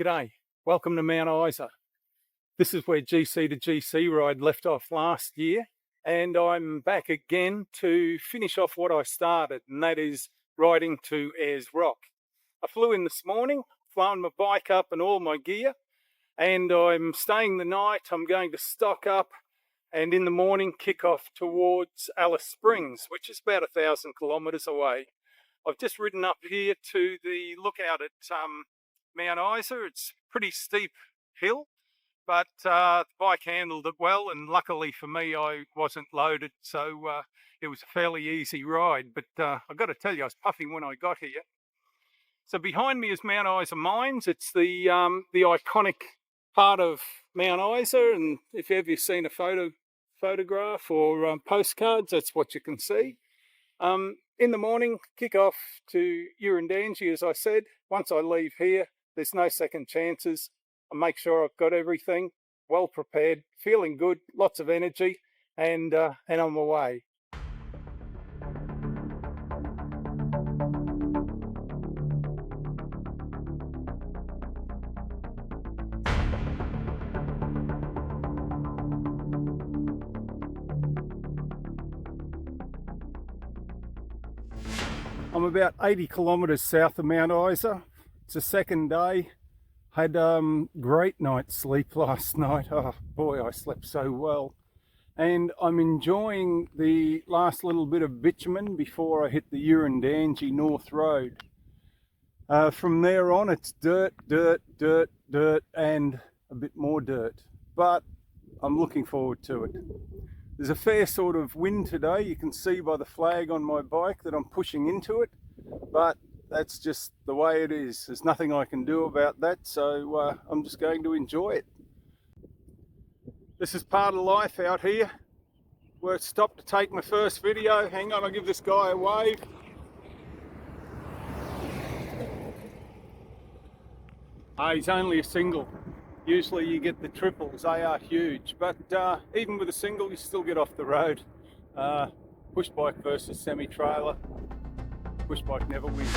G'day, welcome to Mount Isa. This is where GC to GC ride left off last year, and I'm back again to finish off what I started, and that is riding to Ayers Rock. I flew in this morning, flown my bike up and all my gear, and I'm staying the night. I'm going to stock up and in the morning kick off towards Alice Springs, which is about 1,000 kilometres away. I've just ridden up here to the lookout at Mount Isa. It's a pretty steep hill, but the bike handled it well, and luckily for me I wasn't loaded, so it was a fairly easy ride. But I've got to tell you, I was puffing when I got here. So behind me is Mount Isa Mines. It's the iconic part of Mount Isa, and if ever you've seen a photograph or postcards, that's what you can see. In the morning, kick off to Urandangie, as I said. Once I leave here, there's no second chances. I make sure I've got everything well prepared, feeling good, lots of energy, and on my way. I'm about 80 kilometres south of Mount Isa. It's the second day. Had great night's sleep last night. Oh boy, I slept so well. And I'm enjoying the last little bit of bitumen before I hit the Urandangie North Road. From there on, it's dirt, and a bit more dirt. But I'm looking forward to it. There's a fair sort of wind today. You can see by the flag on my bike that I'm pushing into it, but that's just the way it is. There's nothing I can do about that, so I'm just going to enjoy it. This is part of life out here. Where I stopped to take my first video. Hang on, I'll give this guy a wave. He's only a single. Usually you get the triples, they are huge, but even with a single you still get off the road. Push bike versus semi-trailer, push bike never wins.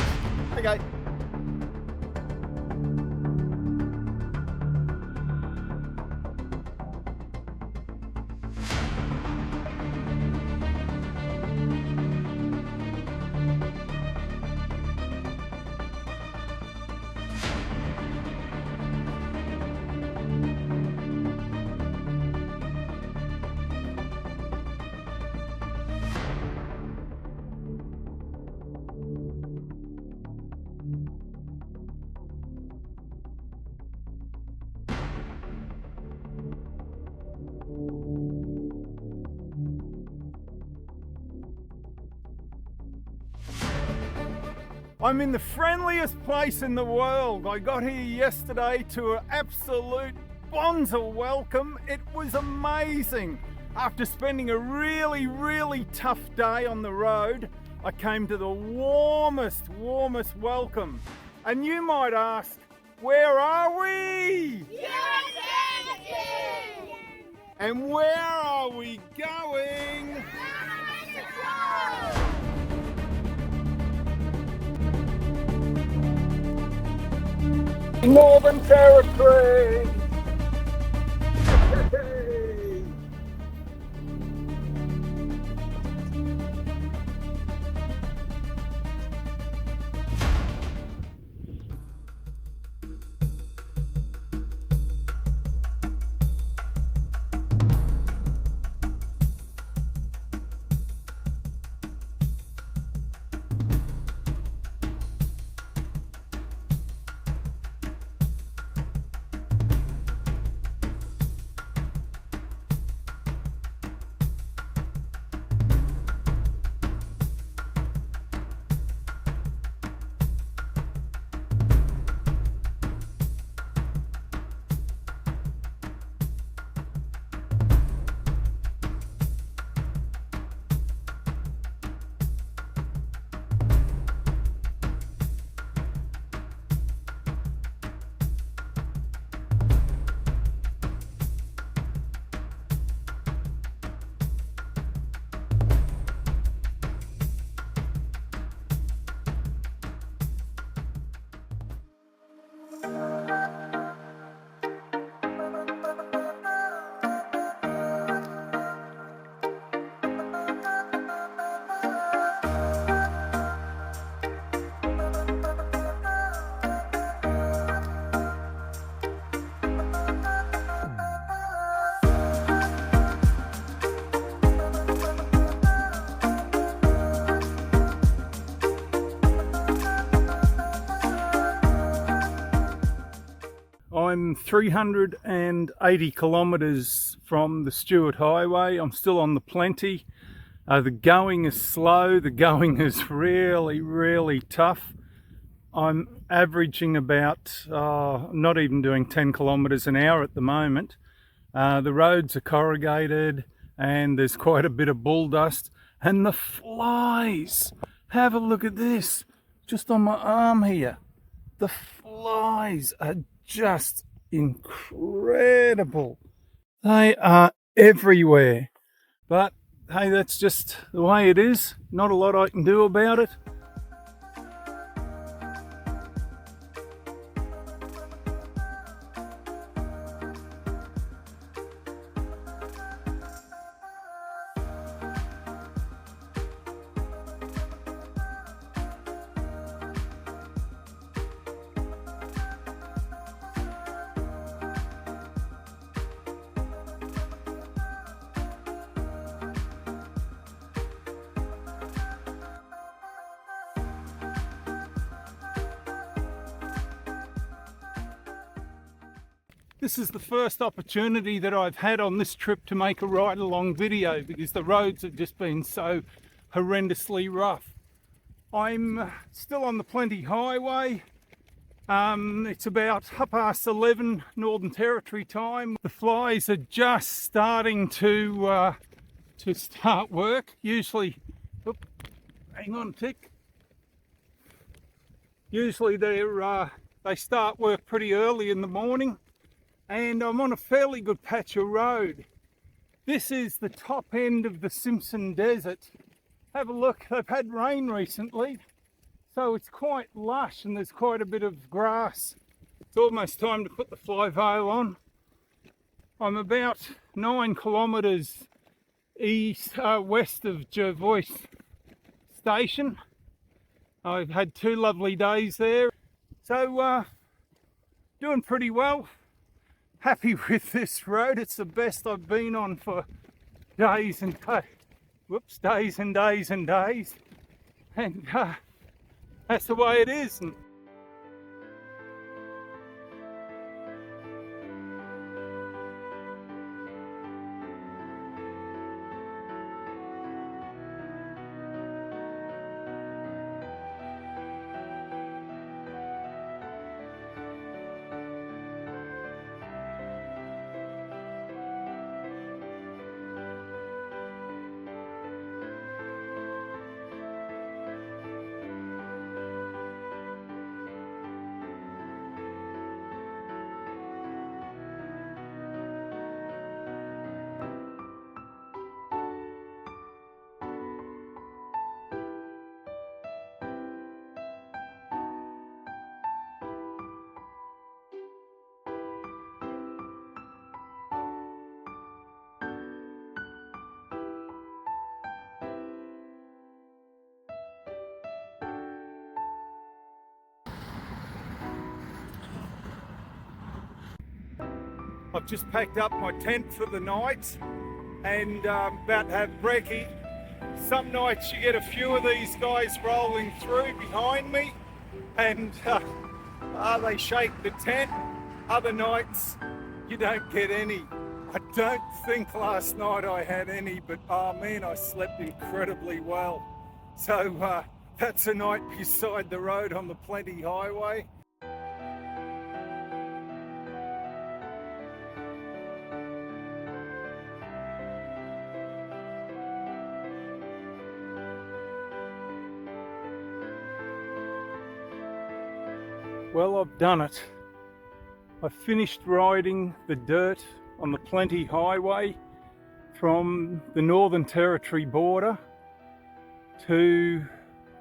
Okay. I'm in the friendliest place in the world. I got here yesterday to an absolute bonza welcome. It was amazing. After spending a really tough day on the road, I came to the warmest welcome. And you might ask, where are we? Urandangie! And where are we going? Northern Territory! I'm 380 kilometres from the Stuart Highway. I'm still on the Plenty. The going is slow, the going is really tough. I'm averaging about, not even doing 10 kilometres an hour at the moment. The roads are corrugated and there's quite a bit of bull dust. And the flies, have a look at this, just on my arm here. The flies are just incredible. They are everywhere. But hey, that's just the way it is. Not a lot I can do about it. This is the first opportunity that I've had on this trip to make a ride-along video because the roads have just been so horrendously rough. I'm still on the Plenty Highway. It's about 11:30 Northern Territory time. The flies are just starting to start work. Usually, hang on a tick. Usually they start work pretty early in the morning. And I'm on a fairly good patch of road. This is the top end of the Simpson Desert. Have a look, they've had rain recently, so it's quite lush and there's quite a bit of grass. It's almost time to put the fly veil on. I'm about 9 kilometres west of Jervois Station. I've had 2 lovely days there, so doing pretty well. Happy with this road. It's the best I've been on for days and days and days and days, and that's the way it is. I've just packed up my tent for the night and about to have brekkie. Some nights you get a few of these guys rolling through behind me and they shake the tent. Other nights you don't get any. I don't think last night I had any, but oh man, I slept incredibly well. So that's a night beside the road on the Plenty Highway. Well, I've done it. I finished riding the dirt on the Plenty Highway from the Northern Territory border to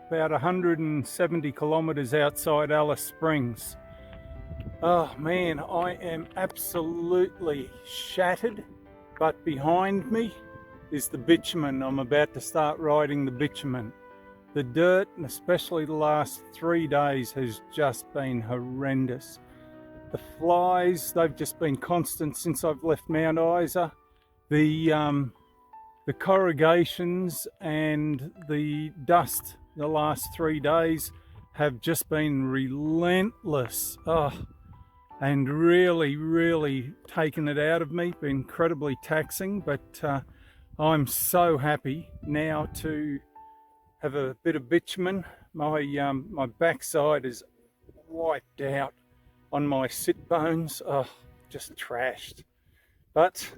about 170 kilometres outside Alice Springs. Oh man, I am absolutely shattered, but behind me is the bitumen. I'm about to start riding the bitumen. The dirt, and especially the last 3 days, has just been horrendous. The flies, they've just been constant since I've left Mount Isa. The corrugations and the dust the last 3 days have just been relentless. Oh, and really taken it out of me. Been incredibly taxing, but I'm so happy now to have a bit of bitumen. My backside is wiped out on my sit bones. Oh, just trashed. But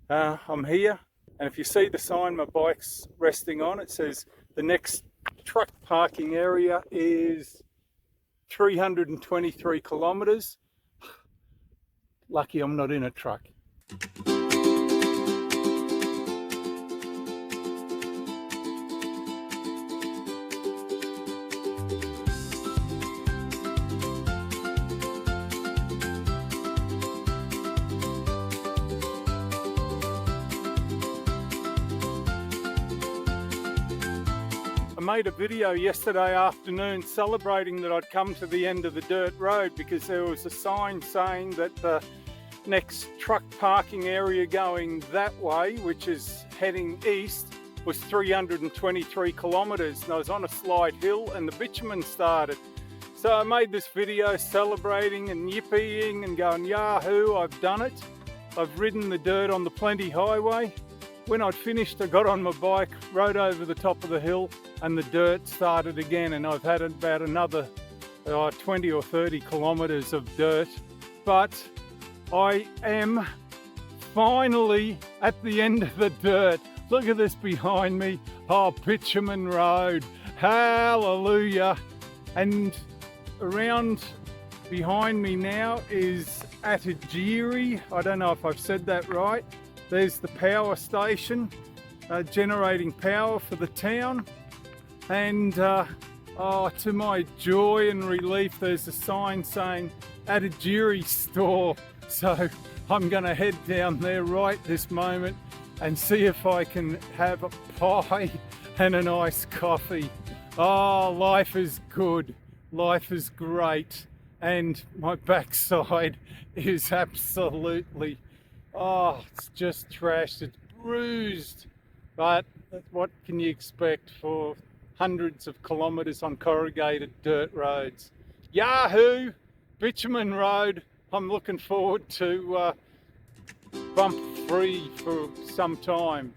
I'm here, and if you see the sign my bike's resting on, it says the next truck parking area is 323 kilometres. Lucky I'm not in a truck. I made a video yesterday afternoon celebrating that I'd come to the end of the dirt road, because there was a sign saying that the next truck parking area going that way, which is heading east, was 323 kilometres, and I was on a slight hill and the bitumen started. So I made this video celebrating and yippieing and going, yahoo, I've done it. I've ridden the dirt on the Plenty Highway. When I'd finished, I got on my bike, rode over the top of the hill, and the dirt started again, and I've had about another 20 or 30 kilometres of dirt. But I am finally at the end of the dirt. Look at this behind me. Oh, bitumen road. Hallelujah. And around behind me now is Atitjere. I don't know if I've said that right. There's the power station generating power for the town. And to my joy and relief, there's a sign saying Atitjere store. So I'm going to head down there right this moment and see if I can have a pie and a nice coffee. Oh, life is good. Life is great. And my backside is absolutely, it's just trashed. It's bruised. But what can you expect for hundreds of kilometres on corrugated dirt roads? Yahoo! Bitumen road. I'm looking forward to bump free for some time.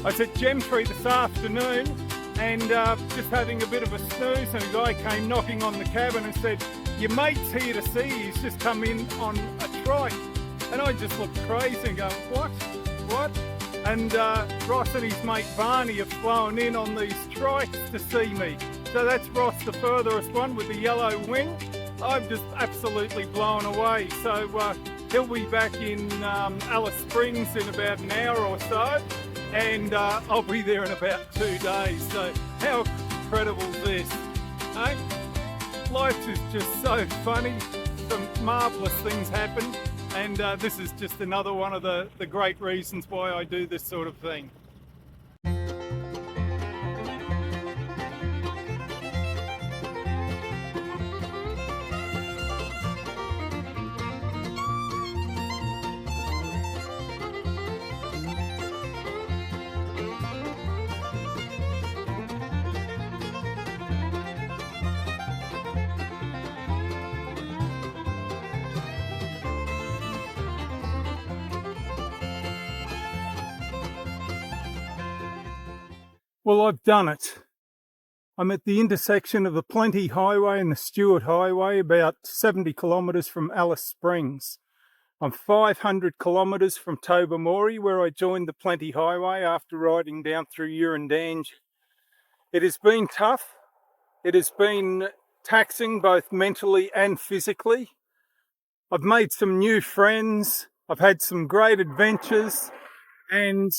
I was at Gentry this afternoon and just having a bit of a snooze, and a guy came knocking on the cabin and said, "Your mate's here to see you, he's just come in on a trike." And I just looked crazy and going, what? And Ross and his mate Barney have flown in on these trikes to see me. So that's Ross, the furthest one with the yellow wing. I'm just absolutely blown away. So he'll be back in Alice Springs in about an hour or so. And I'll be there in about 2 days. So how incredible is this? Eh? Life is just so funny. Some marvellous things happen. And this is just another one of the great reasons why I do this sort of thing. Well, I've done it. I'm at the intersection of the Plenty Highway and the Stewart Highway, about 70 kilometres from Alice Springs. I'm 500 kilometres from Tobermorey, where I joined the Plenty Highway after riding down through Urandangie. It has been tough. It has been taxing both mentally and physically. I've made some new friends. I've had some great adventures, and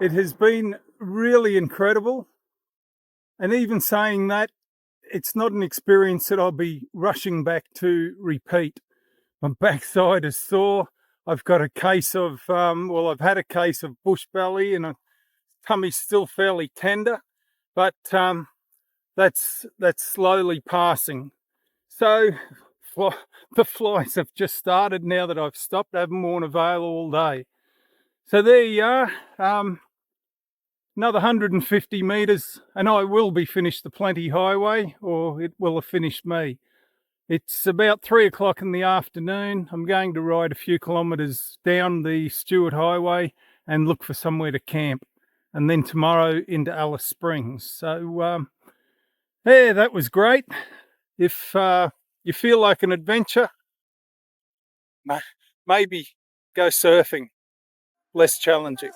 it has been really incredible. And even saying that, it's not an experience that I'll be rushing back to repeat. My backside is sore. I've got a case of, I've had a case of bush belly, and my tummy's still fairly tender, but that's slowly passing. So the flies have just started now that I've stopped. I haven't worn a veil all day. So there you are. Another 150 metres and I will be finished the Plenty Highway, or it will have finished me. It's about 3 o'clock in the afternoon. I'm going to ride a few kilometres down the Stewart Highway and look for somewhere to camp. And then tomorrow into Alice Springs. So, yeah, that was great. If you feel like an adventure, maybe go surfing. Less challenging.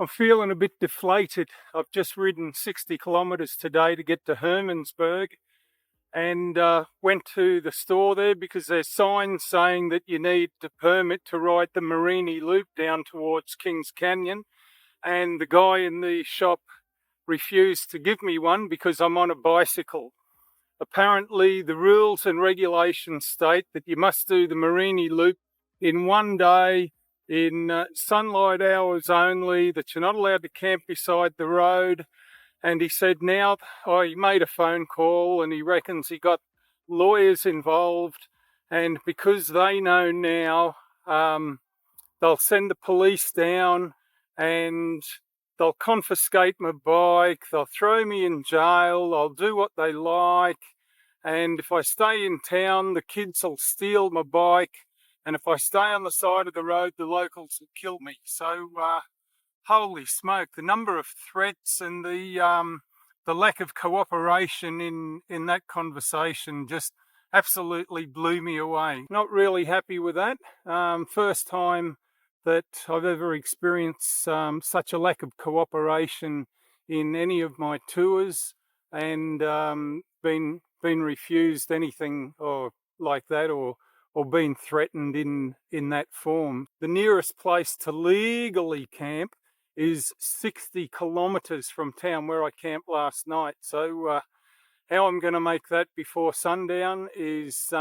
I'm feeling a bit deflated. I've just ridden 60 kilometres today to get to Hermannsberg, and went to the store there because there's signs saying that you need a permit to ride the Mereenie Loop down towards Kings Canyon, and the guy in the shop refused to give me one because I'm on a bicycle. Apparently the rules and regulations state that you must do the Mereenie Loop in one day, in sunlight hours only, that you're not allowed to camp beside the road. And he said now, he made a phone call and he reckons he got lawyers involved, and because they know now, they'll send the police down and they'll confiscate my bike, they'll throw me in jail, they'll do what they like, and if I stay in town, the kids will steal my bike, and if I stay on the side of the road, the locals will kill me. So, holy smoke, the number of threats and the lack of cooperation in that conversation just absolutely blew me away. Not really happy with that. First time that I've ever experienced such a lack of cooperation in any of my tours, and been refused anything or like that, or been threatened in that form. The nearest place to legally camp is 60 kilometres from town where I camped last night. So how I'm going to make that before sundown is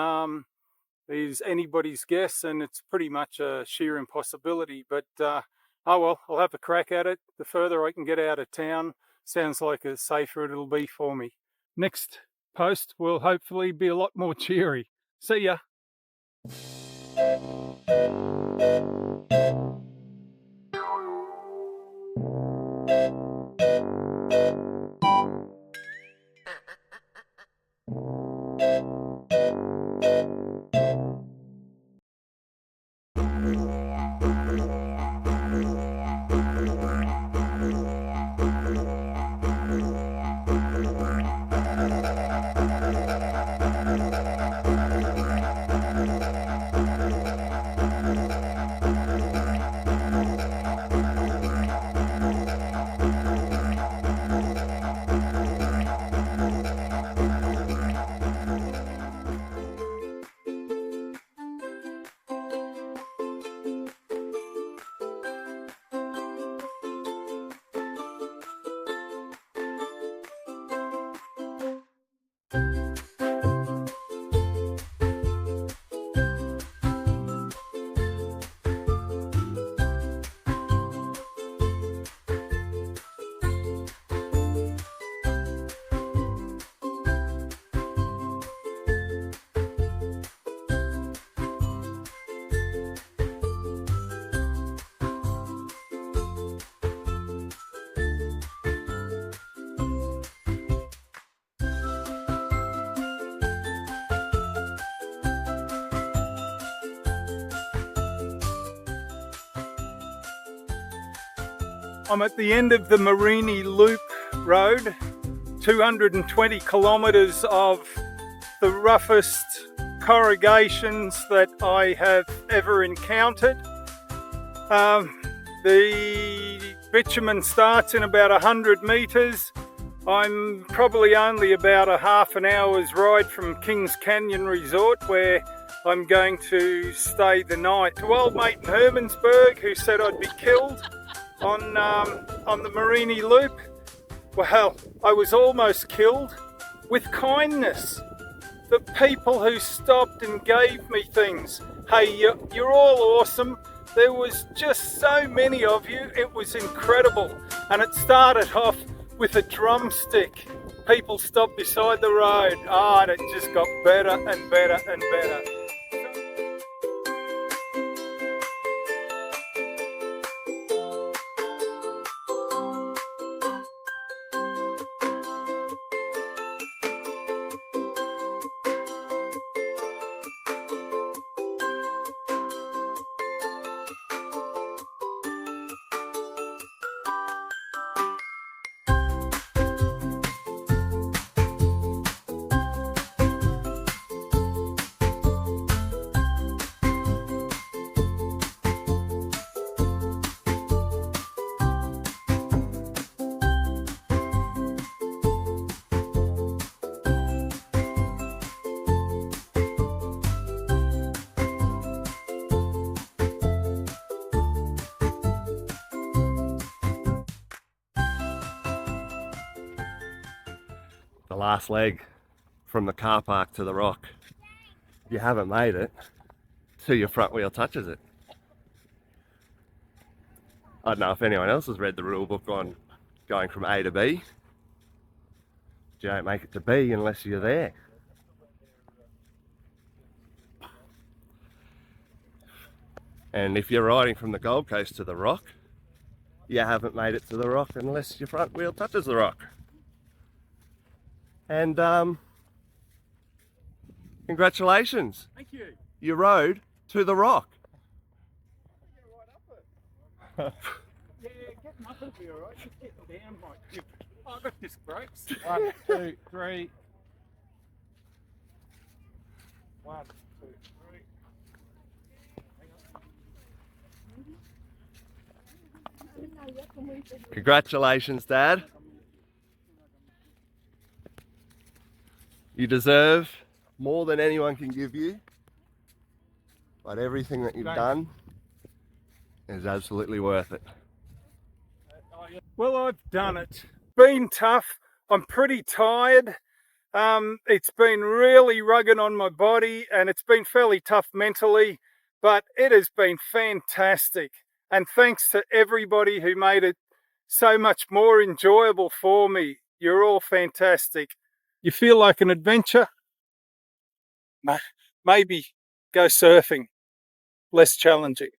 anybody's guess, and it's pretty much a sheer impossibility. But oh well, I'll have a crack at it. The further I can get out of town, sounds like the safer it'll be for me. Next post will hopefully be a lot more cheery. See ya. I'm at the end of the Mereenie Loop road, 220 kilometres of the roughest corrugations that I have ever encountered. The bitumen starts in about 100 metres. I'm probably only about a half an hour's ride from Kings Canyon Resort, where I'm going to stay the night. To old mate in Hermannsberg, who said I'd be killed on the Mereenie Loop, well, I was almost killed with kindness. The people who stopped and gave me things. Hey, you're all awesome. There was just so many of you. It was incredible. And it started off with a drumstick. People stopped beside the road. And it just got better and better and better. The last leg from the car park to the rock. You haven't made it till your front wheel touches it. I don't know if anyone else has read the rule book on going from A to B. You don't make it to B unless you're there. And if you're riding from the Gold Coast to the rock, you haven't made it to the rock unless your front wheel touches the rock. And congratulations. Thank you. You rode to the rock. Yeah, getting up will be alright. Just getting down might be. Oh, I've got disc brakes. 1, 2, 3. 1, 2, 3. Congratulations, Dad. You deserve more than anyone can give you, but everything that you've done is absolutely worth it. Well, I've done it. Been tough. I'm pretty tired. It's been really rugged on my body and it's been fairly tough mentally, but it has been fantastic. And thanks to everybody who made it so much more enjoyable for me. You're all fantastic. You feel like an adventure? Maybe go surfing. Less challenging.